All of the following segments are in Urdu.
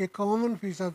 51%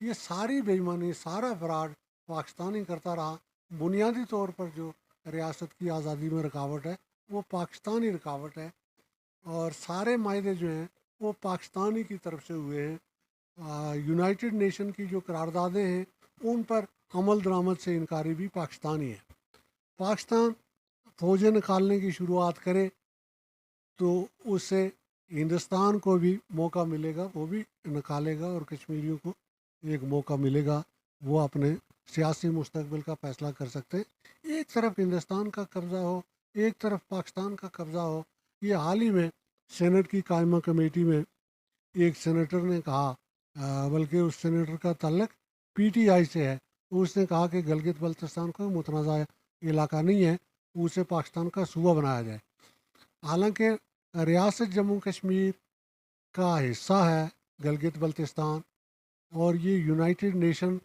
یہ ساری بے ایمانی، سارا فراڈ پاکستان ہی کرتا رہا. بنیادی طور پر جو ریاست کی آزادی میں رکاوٹ ہے وہ پاکستان ہی رکاوٹ ہے، اور سارے معاہدے جو ہیں وہ پاکستان ہی کی طرف سے ہوئے ہیں. یونائٹڈ نیشن کی جو قراردادیں ہیں ان پر عمل درآمد سے انکاری بھی پاکستان ہی ہے. پاکستان فوجیں نکالنے کی شروعات کرے تو اس سے ہندوستان کو بھی موقع ملے گا، وہ بھی نکالے گا، اور کشمیریوں کو ایک موقع ملے گا، وہ اپنے سیاسی مستقبل کا فیصلہ کر سکتے. ایک طرف ہندوستان کا قبضہ ہو، ایک طرف پاکستان کا قبضہ ہو. یہ حال ہی میں سینٹ کی قائمہ کمیٹی میں ایک سینیٹر نے کہا، بلکہ اس سینیٹر کا تعلق پی ٹی آئی سے ہے، اس نے کہا کہ گلگت بلتستان کوئی متنازع علاقہ نہیں ہے، اسے پاکستان کا صوبہ بنایا جائے. حالانکہ ریاست جموں کشمیر کا حصہ ہے گلگت بلتستان، اور یہ یونائٹڈ نیشن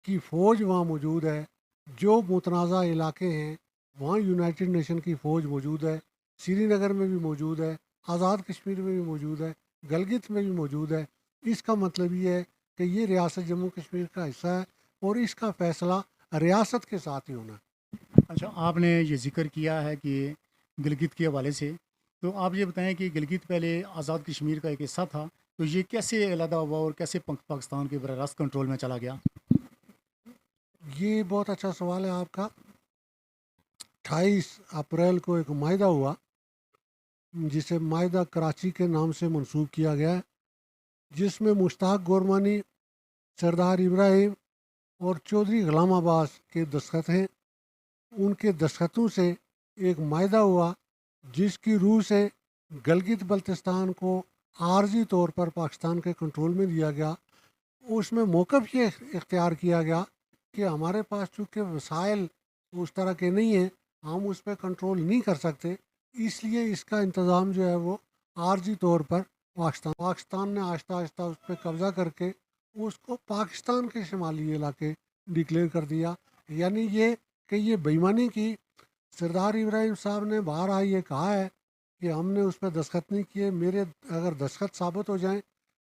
کی فوج وہاں موجود ہے. جو متنازع علاقے ہیں وہاں یونائٹڈ نیشن کی فوج موجود ہے، سری نگر میں بھی موجود ہے، آزاد کشمیر میں بھی موجود ہے، گلگت میں بھی موجود ہے. اس کا مطلب یہ ہے کہ یہ ریاست جموں کشمیر کا حصہ ہے، اور اس کا فیصلہ ریاست کے ساتھ ہی ہونا ہے. اچھا، آپ نے یہ ذکر کیا ہے کہ گلگت کے حوالے سے، تو آپ یہ بتائیں کہ گلگت پہلے آزاد کشمیر کا ایک حصہ تھا، تو یہ کیسے علیحدہ ہوا اور کیسے پاکستان کے براہ راست کنٹرول میں چلا گیا؟ یہ بہت اچھا سوال ہے آپ کا. 28 اپریل کو ایک معاہدہ ہوا جسے معاہدہ کراچی کے نام سے منسوب کیا گیا ہے، جس میں مشتاق گورمانی، سردار ابراہیم اور چودھری غلام عباس کے دستخط ہیں. ان کے دستخطوں سے ایک معاہدہ ہوا جس کی روح سے گلگت بلتستان کو عارضی طور پر پاکستان کے کنٹرول میں دیا گیا. اس میں موقف یہ اختیار کیا گیا کہ ہمارے پاس چونکہ وسائل اس طرح کے نہیں ہیں، ہم اس پہ کنٹرول نہیں کر سکتے، اس لیے اس کا انتظام جو ہے وہ عارضی طور پر پاکستان نے آہستہ آہستہ اس پہ قبضہ کر کے اس کو پاکستان کے شمالی علاقے ڈکلیئر کر دیا. یعنی یہ کہ یہ بے ایمانی کی. سردار ابراہیم صاحب نے باہر یہ کہا ہے کہ ہم نے اس پہ دستخط نہیں کیے، میرے اگر دستخط ثابت ہو جائیں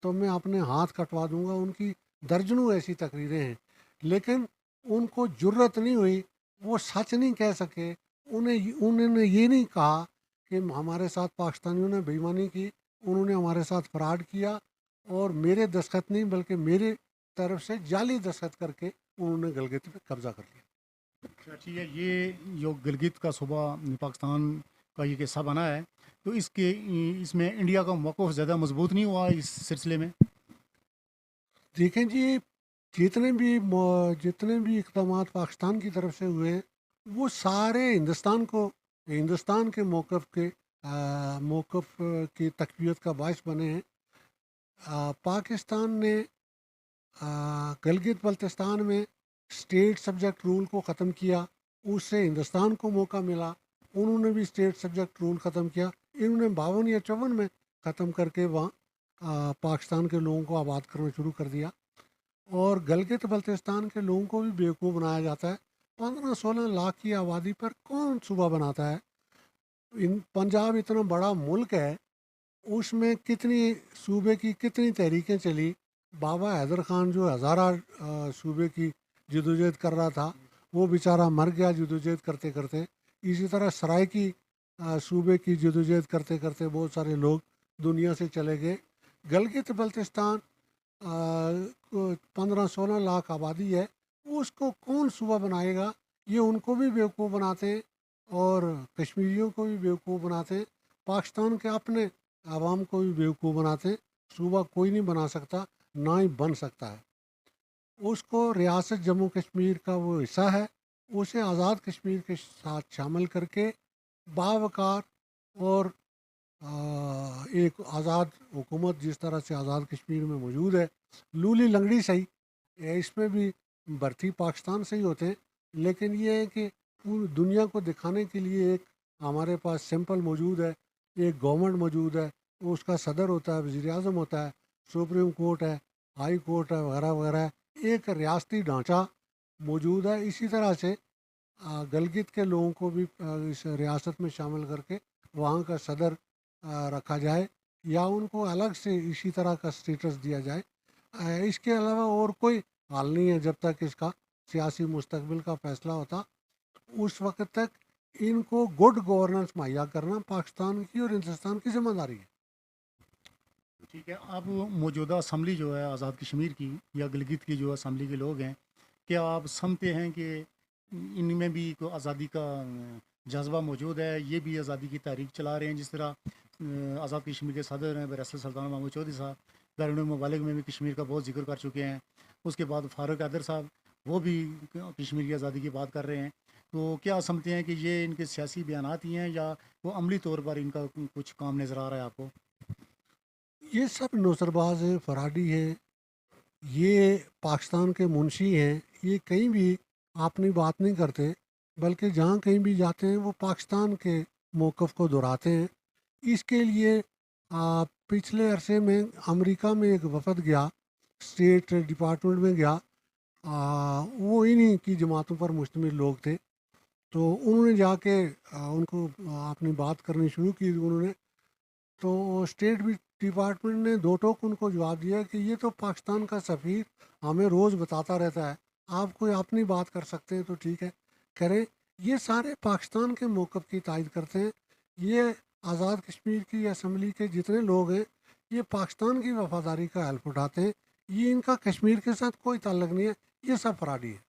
تو میں اپنے ہاتھ کٹوا دوں گا. ان کی درجنوں ایسی تقریریں ہیں، لیکن ان کو جرت نہیں ہوئی، وہ سچ نہیں کہہ سکے. انہوں نے یہ نہیں کہا کہ ہمارے ساتھ پاکستانیوں نے بے ایمانی کی، انہوں نے ہمارے ساتھ فراڈ کیا، اور میرے دستخط نہیں بلکہ میرے طرف سے جعلی دستخط کر کے انہوں نے گلگت پہ قبضہ کر لیا. ٹھیک ہے، یہ جو گلگت کا صوبہ پاکستان کا یہ حصہ بنا ہے، تو اس میں انڈیا کا موقف زیادہ مضبوط نہیں ہوا اس سلسلے میں؟ دیکھیں جی، جتنے بھی اقدامات پاکستان کی طرف سے ہوئے ہیں وہ سارے ہندوستان کے موقف کی تقویت کا باعث بنے ہیں. پاکستان نے گلگت بلتستان میں اسٹیٹ سبجیکٹ رول کو ختم کیا، اس سے ہندوستان کو موقع ملا. انہوں نے بھی اسٹیٹ سبجیکٹ رول ختم کیا، انہوں نے 52 یا 54 میں ختم کر کے وہاں پاکستان کے لوگوں کو آباد کرنا شروع کر دیا. اور گلگت بلتستان کے لوگوں کو بھی بیوقوف بنایا جاتا ہے. 15-16 لاکھ کی آبادی پر کون صوبہ بناتا ہے؟ پنجاب اتنا بڑا ملک ہے، اس میں کتنی صوبے کی کتنی تحریکیں چلی. بابا حیدر خان جو ہزارہ صوبے کی جدوجہد کر رہا تھا، وہ بیچارہ مر گیا جدوجہد کرتے کرتے. اسی طرح سرائکی صوبے کی جدوجہد کرتے کرتے بہت سارے لوگ دنیا سے چلے گئے. گلگت بلتستان 15-16 لاکھ آبادی ہے، اس کو کون صوبہ بنائے گا؟ یہ ان کو بھی بیوقوف بناتے ہیں اور کشمیریوں کو بھی بیوقوف بناتے ہیں، پاکستان کے اپنے عوام کو بھی بیوقوف بناتے ہیں. صوبہ کوئی نہیں بنا سکتا، نہ ہی بن سکتا ہے. اس کو ریاست جموں کشمیر کا وہ حصہ ہے، اسے آزاد کشمیر کے ساتھ شامل کر کے باوقار اور ایک آزاد حکومت جس طرح سے آزاد کشمیر میں موجود ہے، لولی لنگڑی صحیح، اس میں بھی بھرتی پاکستان سے ہی ہوتے ہیں، لیکن یہ ہے کہ پوری دنیا کو دکھانے کے لیے ایک ہمارے پاس سمپل موجود ہے، ایک گورنمنٹ موجود ہے، اس کا صدر ہوتا ہے، وزیر اعظم ہوتا ہے، سپریم کورٹ ہے، ہائی کورٹ ہے، وغیرہ وغیرہ. ایک ریاستی ڈھانچہ موجود ہے. اسی طرح سے گلگت کے لوگوں کو بھی اس ریاست میں شامل کر کے وہاں کا صدر رکھا جائے، یا ان کو الگ سے اسی طرح کا سٹیٹس دیا جائے. اس کے علاوہ اور کوئی حال نہیں ہے جب تک اس کا سیاسی مستقبل کا فیصلہ ہوتا. اس وقت تک ان کو گڈ گورننس مہیا کرنا پاکستان کی اور ہندوستان کی ذمہ داری ہے. ٹھیک ہے. اب موجودہ اسمبلی جو ہے آزاد کشمیر کی یا گلگت کی جو اسمبلی کے لوگ ہیں، کیا آپ سمجھتے ہیں کہ ان میں بھی کوئی آزادی کا جذبہ موجود ہے؟ یہ بھی آزادی کی تحریک چلا رہے ہیں جس طرح آزاد کشمیر کے صدر ہیں برسل سلطان محمود چودھری صاحب بیرون ممالک میں بھی کشمیر کا بہت ذکر کر چکے ہیں. اس کے بعد فاروق حیدر صاحب وہ بھی کشمیر کی آزادی کی بات کر رہے ہیں. تو کیا سمجھتے ہیں کہ یہ ان کے سیاسی بیانات ہی ہیں یا وہ عملی طور پر ان کا کچھ کام نظر آ رہا ہے آپ کو؟ یہ سب نوسرباز ہیں، فراڈی ہیں، یہ پاکستان کے منشی ہیں. یہ کہیں بھی اپنی بات نہیں کرتے، بلکہ جہاں کہیں بھی جاتے ہیں وہ پاکستان کے موقف کو دہراتے ہیں. اس کے لیے پچھلے عرصے میں امریکہ میں ایک وفد گیا، اسٹیٹ ڈپارٹمنٹ میں گیا. وہ انہی کی جماعتوں پر مشتمل لوگ تھے. تو انہوں نے جا کے ان کو اپنی بات کرنی شروع کی. انہوں نے تو اسٹیٹ ڈپارٹمنٹ نے دو ٹوک ان کو جواب دیا کہ یہ تو پاکستان کا سفیر ہمیں روز بتاتا رہتا ہے، آپ کوئی اپنی بات کر سکتے ہیں تو ٹھیک ہے کریں. یہ سارے پاکستان کے موقف کی تائید کرتے ہیں. یہ آزاد کشمیر کی اسمبلی کے جتنے لوگ ہیں یہ پاکستان کی وفاداری کا حلف اٹھاتے ہیں. یہ ان کا کشمیر کے ساتھ کوئی تعلق نہیں ہے، یہ سب فراڈی ہے.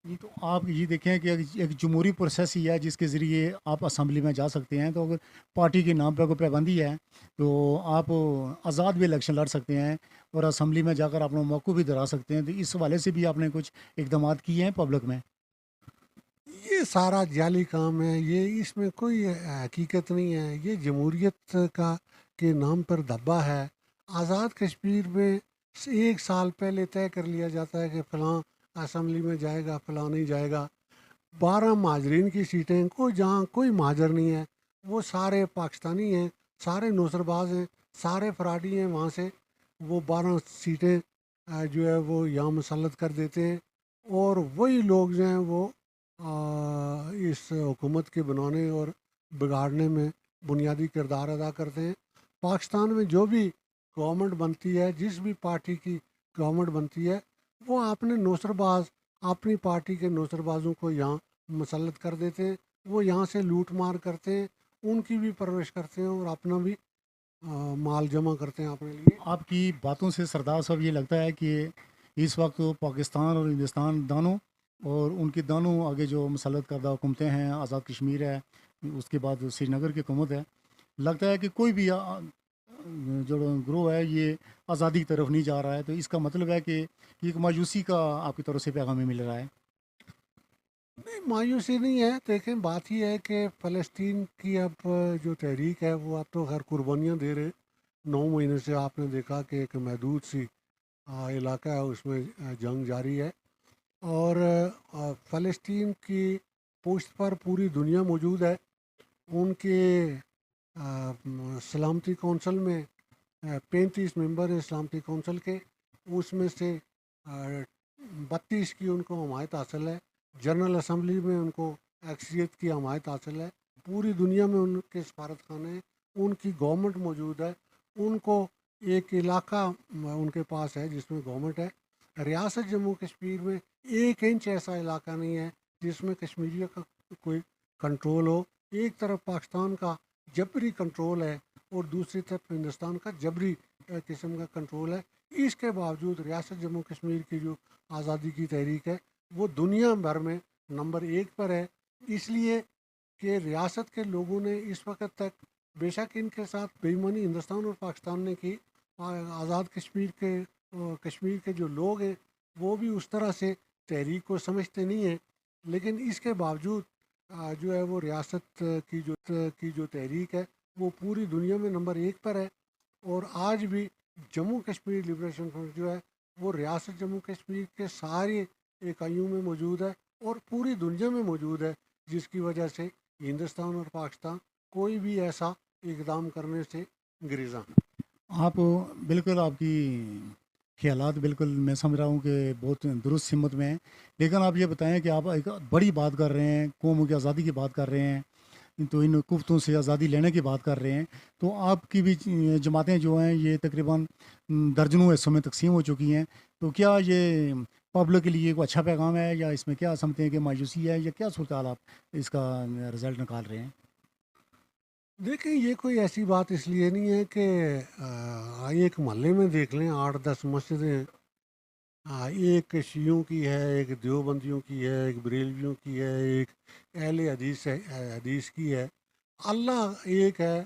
جی، تو آپ یہ دیکھیں کہ ایک جمہوری پروسیس ہی ہے جس کے ذریعے آپ اسمبلی میں جا سکتے ہیں. تو اگر پارٹی کے نام پہ کوئی پابندی ہے تو آپ آزاد بھی الیکشن لڑ سکتے ہیں اور اسمبلی میں جا کر اپنا موقع بھی دہرا سکتے ہیں. تو اس حوالے سے بھی آپ نے کچھ اقدامات کیے ہیں پبلک میں؟ یہ سارا جعلی کام ہے، یہ اس میں کوئی حقیقت نہیں ہے. یہ جمہوریت کا کے نام پر دھبا ہے. آزاد کشمیر میں ایک سال پہلے طے کر لیا جاتا ہے کہ فلاں اسمبلی میں جائے گا، فلاں نہیں جائے گا. 12 مہاجرین کی سیٹیں، کوئی جہاں کوئی مہاجر نہیں ہے، وہ سارے پاکستانی ہیں، سارے نوسرباز ہیں، سارے فراڈی ہیں. وہاں سے وہ 12 سیٹیں جو ہے وہ یہاں مسلط کر دیتے ہیں. اور وہی لوگ جو ہیں وہ اس حکومت کے بنانے اور بگاڑنے میں بنیادی کردار ادا کرتے ہیں. پاکستان میں جو بھی گورنمنٹ بنتی ہے، جس بھی پارٹی کی گورنمنٹ بنتی ہے، وہ اپنے نوسرباز، اپنی پارٹی کے نوسربازوں کو یہاں مسلط کر دیتے ہیں. وہ یہاں سے لوٹ مار کرتے ہیں، ان کی بھی پرورش کرتے ہیں اور اپنا بھی مال جمع کرتے ہیں اپنے لیے. آپ کی باتوں سے سردار صاحب یہ لگتا ہے کہ اس وقت پاکستان اور ہندوستان دونوں اور ان کی دونوں آگے جو مسلط کردہ حکومتیں ہیں، آزاد کشمیر ہے، اس کے بعد سری نگر کی حکومت ہے، لگتا ہے کہ کوئی بھی جو گروہ ہے یہ آزادی کی طرف نہیں جا رہا ہے. تو اس کا مطلب ہے کہ یہ ایک مایوسی کا آپ کی طرف سے پیغام مل رہا ہے. نہیں، مایوسی نہیں ہے. دیکھیں، بات یہ ہے کہ فلسطین کی اب جو تحریک ہے وہ اب تو خیر قربانیاں دے رہے. 9 مہینے سے آپ نے دیکھا کہ ایک محدود سی علاقہ ہے، اس میں جنگ جاری ہے. اور فلسطین کی پشت پر پوری دنیا موجود ہے. ان کے سلامتی کونسل میں 35 ممبر ہیں سلامتی کونسل کے، اس میں سے 32 کی ان کو حمایت حاصل ہے. جنرل اسمبلی میں ان کو اکثریت کی حمایت حاصل ہے. پوری دنیا میں ان کے سفارت خانے ہیں، ان کی گورنمنٹ موجود ہے. ان کو ایک علاقہ ان کے پاس ہے جس میں گورنمنٹ ہے. ریاست جموں کشمیر میں 1 انچ ایسا علاقہ نہیں ہے جس میں کشمیریوں کا کوئی کنٹرول ہو. ایک طرف پاکستان کا جبری کنٹرول ہے اور دوسری طرف ہندوستان کا جبری قسم کا کنٹرول ہے. اس کے باوجود ریاست جموں کشمیر کی جو آزادی کی تحریک ہے وہ دنیا بھر میں نمبر 1 پر ہے. اس لیے کہ ریاست کے لوگوں نے اس وقت تک، بے شک ان کے ساتھ بے ایمانی ہندوستان اور پاکستان نے کی، آزاد کشمیر کے جو لوگ ہیں وہ بھی اس طرح سے تحریک کو سمجھتے نہیں ہیں. لیکن اس کے باوجود جو ہے وہ ریاست کی جو تحریک ہے وہ پوری دنیا میں نمبر 1 پر ہے. اور آج بھی جموں کشمیر لبریشن فرنٹ جو ہے وہ ریاست جموں کشمیر کے سارے اکائیوں میں موجود ہے اور پوری دنیا میں موجود ہے، جس کی وجہ سے ہندوستان اور پاکستان کوئی بھی ایسا اقدام کرنے سے گریزاں. آپ بالکل، آپ کی خیالات بالکل میں سمجھ رہا ہوں کہ بہت درست سمت میں ہیں. لیکن آپ یہ بتائیں کہ آپ ایک بڑی بات کر رہے ہیں، قوموں کی آزادی کی بات کر رہے ہیں، تو ان کفتوں سے آزادی لینے کی بات کر رہے ہیں. تو آپ کی بھی جماعتیں جو ہیں یہ تقریباً درجنوں حصوں میں تقسیم ہو چکی ہیں. تو کیا یہ پبلک کے لیے کوئی اچھا پیغام ہے، یا اس میں کیا سمجھتے ہیں کہ مایوسی ہے، یا کیا صورتحال آپ اس کا رزلٹ نکال رہے ہیں؟ دیکھیں یہ کوئی ایسی بات اس لیے نہیں ہے کہ ایک محلے میں دیکھ لیں 8-10 مسجدیں ہیں، ایک شیعوں کی ہے، ایک دیوبندیوں کی ہے، ایک بریلویوں کی ہے، ایک اہل حدیث ہے، حدیث کی ہے۔ اللہ ایک ہے،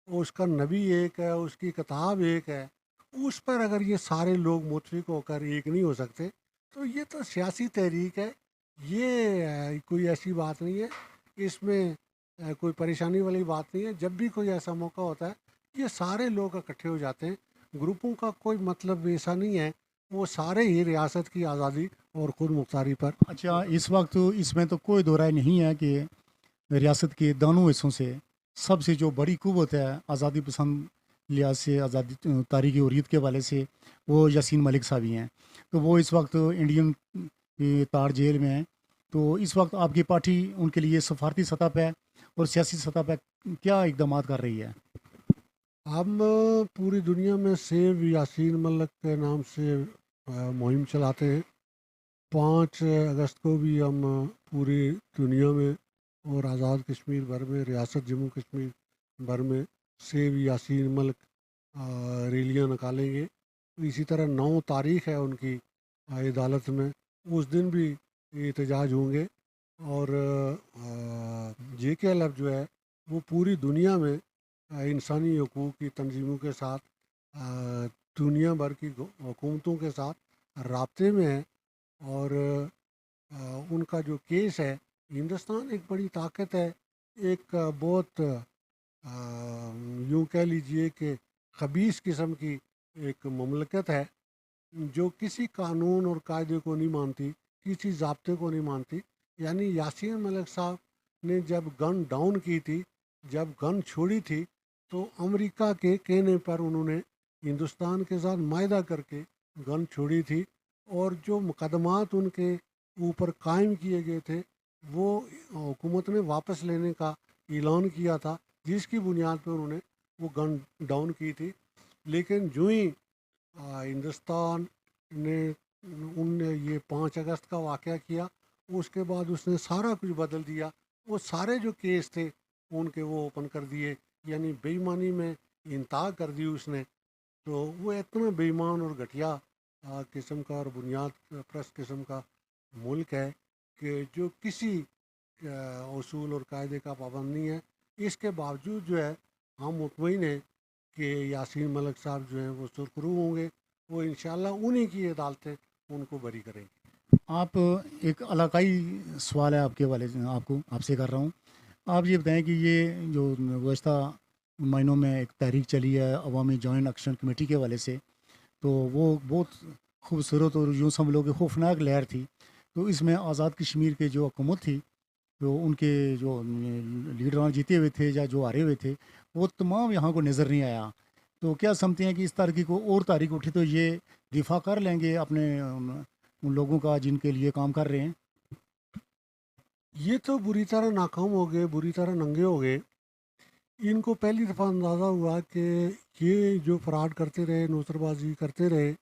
اس کا نبی ایک ہے، اس کی کتاب ایک ہے، اس پر اگر یہ سارے لوگ متفق ہو کر ایک نہیں ہو سکتے تو یہ تو سیاسی تحریک ہے، یہ کوئی ایسی بات نہیں ہے، اس میں کوئی پریشانی والی بات نہیں ہے۔ جب بھی کوئی ایسا موقع ہوتا ہے یہ سارے لوگ اکٹھے ہو جاتے ہیں، گروپوں کا کوئی مطلب ایسا نہیں ہے، وہ سارے ہی ریاست کی آزادی اور خود مختاری پر۔ اچھا، اس وقت اس میں تو کوئی دو رائے نہیں ہے کہ ریاست کے دونوں حصوں سے سب سے جو بڑی قوت ہے آزادی پسند لحاظ سے، آزادی تاریخی حریت کے حوالے سے، وہ یاسین ملک صاحب ہی ہیں۔ تو وہ اس وقت انڈین تار جیل میں ہیں۔ تو اس وقت آپ کی پارٹی ان کے لیے سفارتی سطح پہ اور سیاسی سطح پہ کیا اقدامات کر رہی ہے؟ ہم پوری دنیا میں سیو یاسین ملک کے نام سے مہم چلاتے ہیں۔ 5 اگست کو بھی ہم پوری دنیا میں اور آزاد کشمیر بھر میں، ریاست جموں کشمیر بھر میں سیو یاسین ملک ریلیاں نکالیں گے۔ اسی طرح 9 تاریخ ہے ان کی عدالت میں، اس دن بھی احتجاج ہوں گے۔ اور جے کے ایل ایف جو ہے وہ پوری دنیا میں انسانی حقوق کی تنظیموں کے ساتھ، دنیا بھر کی حکومتوں کے ساتھ رابطے میں ہے، اور ان کا جو کیس ہے، ہندوستان ایک بڑی طاقت ہے، ایک بہت یوں کہہ لیجئے کہ خبیث قسم کی ایک مملکت ہے جو کسی قانون اور قاعدے کو نہیں مانتی، کسی ضابطے کو نہیں مانتی۔ یعنی یاسین ملک صاحب نے جب گن ڈاؤن کی تھی، جب گن چھوڑی تھی، تو امریکہ کے کہنے پر انہوں نے ہندوستان کے ساتھ معاہدہ کر کے گن چھوڑی تھی، اور جو مقدمات ان کے اوپر قائم کیے گئے تھے وہ حکومت نے واپس لینے کا اعلان کیا تھا، جس کی بنیاد پر انہوں نے وہ گن ڈاؤن کی تھی۔ لیکن جو ہی ہندوستان نے ان نے یہ 5 اگست کا واقعہ کیا، اس کے بعد اس نے سارا کچھ بدل دیا، وہ سارے جو کیس تھے ان کے وہ اوپن کر دیے، یعنی بے ایمانی میں انتہا کر دی اس نے۔ تو وہ اتنا بے ایمان اور گھٹیا قسم کا اور بنیاد پرست قسم کا ملک ہے کہ جو کسی اصول اور قاعدے کا پابند نہیں ہے۔ اس کے باوجود جو ہے ہم مطمئن ہیں کہ یاسین ملک صاحب جو ہیں وہ سرخرو ہوں گے، وہ انشاءاللہ انہی کی عدالتیں ان کو بری کریں گی۔ آپ ایک علاقائی سوال ہے آپ کے والے آپ سے کر رہا ہوں۔ آپ یہ بتائیں کہ یہ جو گزشتہ مہینوں میں ایک تحریک چلی ہے عوامی جوائنٹ ایکشن کمیٹی کے حوالے سے، تو وہ بہت خوبصورت اور یوں سمجھ کہ خوفناک لہر تھی۔ تو اس میں آزاد کشمیر کے جو حکومت تھی، تو ان کے جو لیڈران جیتے ہوئے تھے یا جو ہارے ہوئے تھے، وہ تمام یہاں کو نظر نہیں آیا۔ تو کیا سمجھتے ہیں کہ اس تحریک کو اور تحریک اٹھی تو یہ دفاع کر لیں گے اپنے ان لوگوں کا جن کے لیے کام کر رہے ہیں؟ یہ تو بری طرح ناکام ہو گئے، بری طرح ننگے ہو گئے۔ ان کو پہلی دفعہ اندازہ ہوا کہ یہ جو فراڈ کرتے رہے، نوسر بازی کرتے رہے،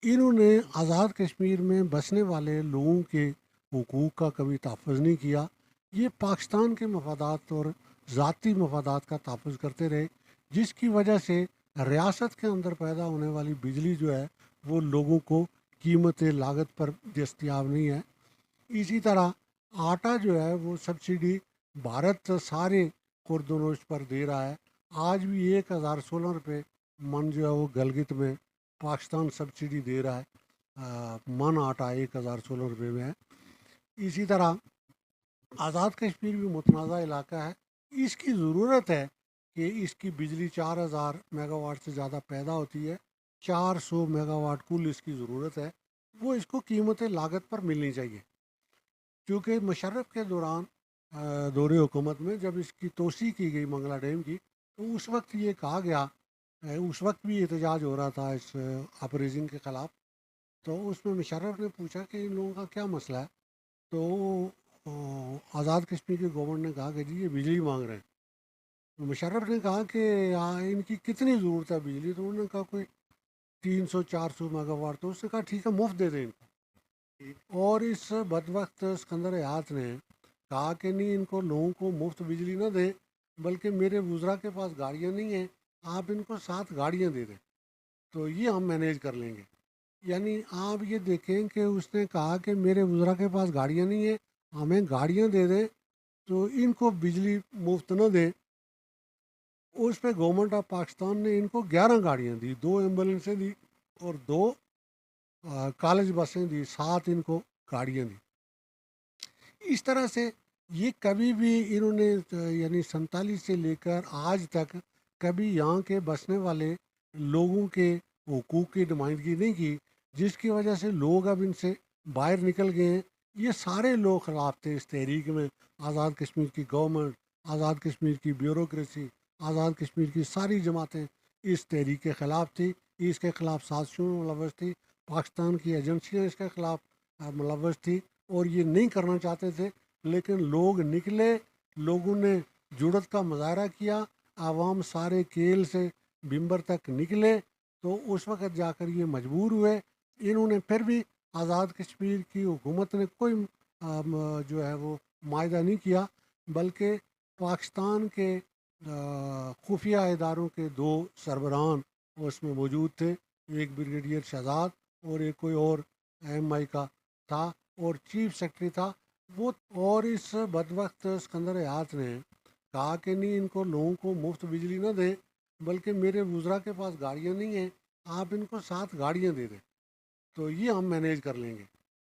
انہوں نے آزاد کشمیر میں بسنے والے لوگوں کے حقوق کا کبھی تحفظ نہیں کیا، یہ پاکستان کے مفادات اور ذاتی مفادات کا تحفظ کرتے رہے، جس کی وجہ سے ریاست کے اندر پیدا ہونے والی بجلی جو ہے وہ لوگوں کو قیمت لاگت پر دستیاب نہیں ہے۔ اسی طرح آٹا جو ہے وہ سبسڈی بھارت سارے خوردنوش پر دے رہا ہے، آج بھی 1016 روپے من جو ہے وہ گلگت میں پاکستان سبسڈی دے رہا ہے، من آٹا 1016 روپے میں ہے۔ اسی طرح آزاد کشمیر بھی متنازع علاقہ ہے، اس کی ضرورت ہے کہ اس کی بجلی 4000 میگا واٹ سے زیادہ پیدا ہوتی ہے، 400 میگا واٹ کل اس کی ضرورت ہے، وہ اس کو قیمت لاگت پر ملنی چاہیے۔ کیونکہ مشرف کے دوران دور حکومت میں جب اس کی توسیع کی گئی منگلہ ڈیم کی، تو اس وقت یہ کہا گیا، اس وقت بھی احتجاج ہو رہا تھا اس اپریزنگ کے خلاف، تو اس میں مشرف نے پوچھا کہ ان لوگوں کا کیا مسئلہ ہے، تو آزاد کشمیر کے گورنمنٹ نے کہا کہ جی یہ بجلی مانگ رہے ہیں۔ تو مشرف نے کہا کہ ان کی کتنی ضرورت ہے بجلی، تو انہوں نے کہا کوئی 300 400 میگا واٹ، تو اس نے کہا ٹھیک ہے مفت دے دیں ان کو۔ اور اس بدبخت اسکندر حیات نے کہا کہ نہیں، ان کو لوگوں کو مفت بجلی نہ دیں، بلکہ میرے وزراء کے پاس گاڑیاں نہیں ہیں، آپ ان کو 7 گاڑیاں دے دیں تو یہ ہم مینیج کر لیں گے۔ یعنی آپ یہ دیکھیں کہ اس نے کہا کہ میرے وزراء کے پاس گاڑیاں نہیں ہیں، ہمیں گاڑیاں دے دیں تو ان کو بجلی مفت نہ دیں۔ اس پہ گورنمنٹ آف پاکستان نے ان کو 11 گاڑیاں دی، 2 ایمبولینسیں دی اور 2 کالج بسیں دی، 7 ان کو گاڑیاں دی۔ اس طرح سے یہ کبھی بھی انہوں نے یعنی 47 سے لے کر آج تک کبھی یہاں کے بسنے والے لوگوں کے حقوق کی نمائندگی نہیں کی، جس کی وجہ سے لوگ اب ان سے باہر نکل گئے ہیں۔ یہ سارے لوگ خلاف تھے اس تحریک میں، آزاد کشمیر کی گورنمنٹ، آزاد کشمیر کی بیوروکریسی، آزاد کشمیر کی ساری جماعتیں اس تحریک کے خلاف تھی، اس کے خلاف سازشوں میں ملوث تھی، پاکستان کی ایجنسیاں اس کے خلاف ملوث تھی اور یہ نہیں کرنا چاہتے تھے، لیکن لوگ نکلے، لوگوں نے جرأت کا مظاہرہ کیا، عوام سارے کیل سے بمبر تک نکلے، تو اس وقت جا کر یہ مجبور ہوئے۔ انہوں نے پھر بھی آزاد کشمیر کی حکومت نے کوئی جو ہے وہ معاہدہ نہیں کیا، بلکہ پاکستان کے خفیہ اداروں کے 2 سربراہان اس میں موجود تھے، ایک بریگیڈیئر شہزاد اور ایک کوئی اور ایم آئی کا تھا اور چیف سیکرٹری تھا وہ۔ اور اس بدبخت اسکندر حیات نے کہا کہ نہیں، ان کو لوگوں کو مفت بجلی نہ دیں، بلکہ میرے وزراء کے پاس گاڑیاں نہیں ہیں، آپ ان کو 7 گاڑیاں دے دیں تو یہ ہم مینیج کر لیں گے۔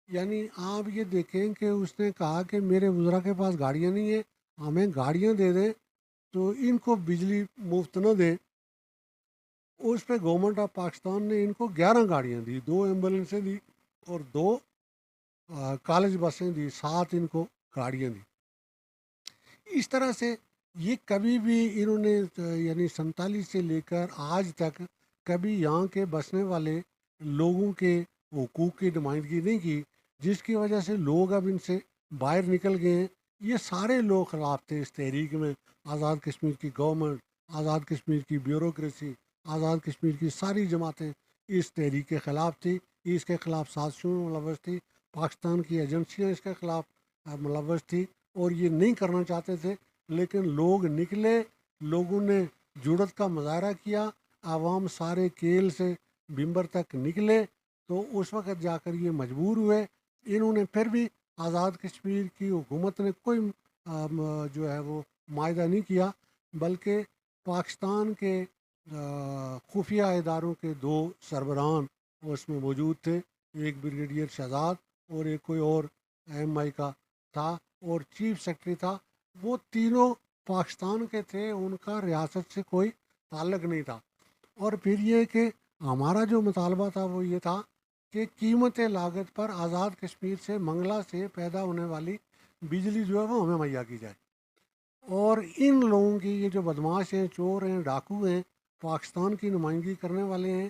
یعنی آپ یہ دیکھیں کہ اس نے کہا کہ میرے وزراء کے پاس گاڑیاں نہیں ہیں، ہمیں گاڑیاں دے دیں تو ان کو بجلی مفت نہ دیں۔ اس پہ گورنمنٹ آف پاکستان نے ان کو 11 گاڑیاں دی، 2 ایمبولینسیں دی اور 2 کالج بسیں دی، 7 ان کو گاڑیاں دی۔ اس طرح سے یہ کبھی بھی انہوں نے یعنی 47 سے لے کر آج تک کبھی یہاں کے بسنے والے لوگوں کے حقوق کی نمائندگی نہیں کی، جس کی وجہ سے لوگ اب ان سے باہر نکل گئے ہیں۔ یہ سارے لوگ خلاف تھے اس تحریک میں، آزاد کشمیر کی گورنمنٹ، آزاد کشمیر کی بیوروکریسی، آزاد کشمیر کی ساری جماعتیں اس تحریک کے خلاف تھی، اس کے خلاف سازشوں میں ملوث تھی، پاکستان کی ایجنسیاں اس کے خلاف ملوث تھی اور یہ نہیں کرنا چاہتے تھے، لیکن لوگ نکلے، لوگوں نے جرأت کا مظاہرہ کیا، عوام سارے کیل سے بمبر تک نکلے، تو اس وقت جا کر یہ مجبور ہوئے۔ انہوں نے پھر بھی آزاد کشمیر کی حکومت نے کوئی جو ہے وہ معاہدہ نہیں کیا، بلکہ پاکستان کے خفیہ اداروں کے 2 سربراہان اس میں موجود تھے، ایک بریگیڈیئر شہزاد اور ایک کوئی اور ایم آئی کا تھا اور چیف سیکرٹری تھا۔ وہ تینوں پاکستان کے تھے، ان کا ریاست سے کوئی تعلق نہیں تھا۔ اور پھر یہ کہ ہمارا جو مطالبہ تھا وہ یہ تھا کہ قیمت لاگت پر آزاد کشمیر سے منگلہ سے پیدا ہونے والی بجلی جو ہے وہ ہمیں مہیا کی جائے، اور ان لوگوں کی یہ جو بدماش ہیں، چور ہیں، ڈاکو ہیں، پاکستان کی نمائندگی کرنے والے ہیں،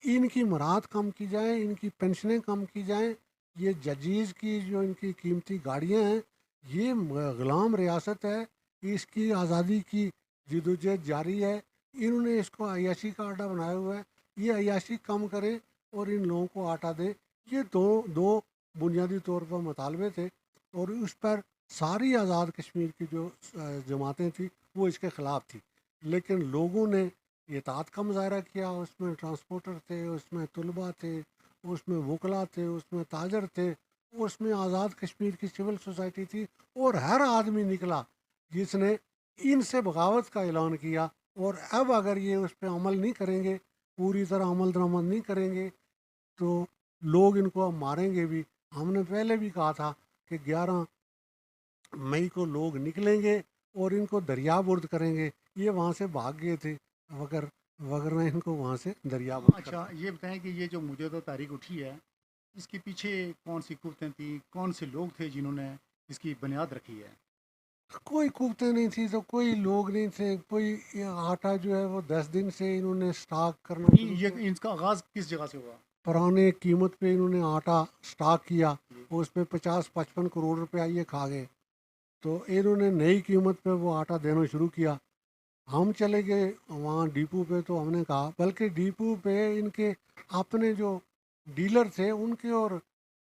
ان کی مراد کم کی جائیں، ان کی پینشنیں کم کی جائیں، یہ ججیز کی جو ان کی قیمتی گاڑیاں ہیں، یہ غلام ریاست ہے، اس کی آزادی کی جدوجہد جاری ہے، انہوں نے اس کو عیاشی کا اڈا بنایا ہوا ہے، یہ عیاشی کم کریں اور ان لوگوں کو آٹا دیں۔ یہ دو بنیادی طور پر مطالبے تھے اور اس پر ساری آزاد کشمیر کی جو جماعتیں تھیں وہ اس کے خلاف تھی، لیکن لوگوں نے اطاعت کا مظاہرہ کیا۔ اس میں ٹرانسپورٹر تھے، اس میں طلباء تھے، اس میں وکلا تھے، اس میں تاجر تھے، اس میں آزاد کشمیر کی سول سوسائٹی تھی، اور ہر آدمی نکلا جس نے ان سے بغاوت کا اعلان کیا۔ اور اب اگر یہ اس پہ عمل نہیں کریں گے، پوری طرح عمل درآمد نہیں کریں گے، تو لوگ ان کو اب ماریں گے بھی۔ ہم نے پہلے بھی کہا تھا کہ 11 مئی کو لوگ نکلیں گے اور ان کو دریا برد کریں گے، یہ وہاں سے بھاگ گئے تھے، وگرنہ ان کو وہاں سے دریا برد اچھا یہ بتائیں کہ یہ جو مجاہدہ تحریک اٹھی ہے، اس کے پیچھے کون سی قوتیں تھیں، کون سے لوگ تھے جنہوں نے اس کی بنیاد رکھی ہے؟ کوئی قوتیں نہیں تھی تو کوئی لوگ نہیں تھے، کوئی آٹا جو ہے وہ 10 دن سے انہوں نے سٹاک کرنا شروع یہ کیا، ان کا آغاز کس جگہ سے ہوا؟ پرانے قیمت پہ انہوں نے آٹا سٹاک کیا، اس پہ 50-55 کروڑ روپیہ یہ کھا گئے، تو انہوں نے نئی قیمت پہ وہ آٹا دینا شروع کیا۔ ہم چلے گئے وہاں ڈیپو پہ، تو ہم نے کہا، بلکہ ڈیپو پہ ان کے اپنے جو ڈیلر تھے ان کے اور